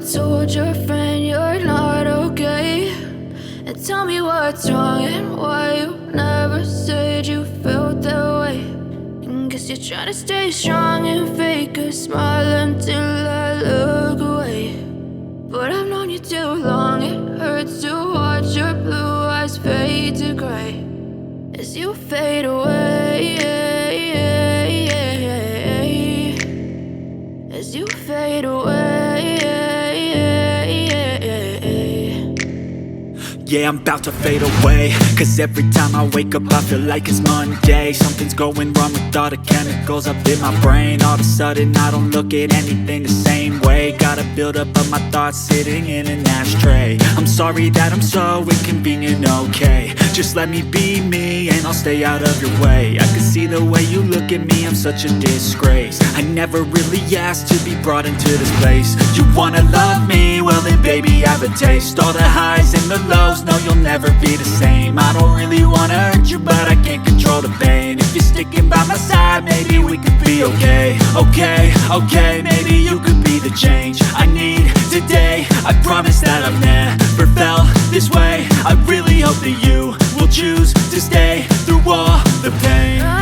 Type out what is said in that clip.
told your friend you're not okay? And tell me what's wrong and why you never said you felt that way. And guess you're trying to stay strong and fake a smile until I look away. But I've known you too long, it hurts to watch your blue eyes fade to gray as you fade away, as you fade away. Yeah, I'm about to fade away, cause every time I wake up I feel like it's Monday. Something's going wrong with all the chemicals up in my brain. All of a sudden I don't look at anything the same way. Got a buildup of my thoughts sitting in an ashtray. I'm sorry that I'm so inconvenient, okay? Just let me be me and I'll stay out of your way. I can see the way you look at me, I'm such a disgrace. I never really asked to be brought into this place. You wanna love me? Well then baby have a taste. All the highs and the lows, no, you'll never be the same. I don't really wanna hurt you, but I can't control the pain. If you're sticking by my side, maybe we could be okay. Okay, maybe you could be the change I need today. I promise that I've never felt this way. I really hope that you will choose to stay through all the pain.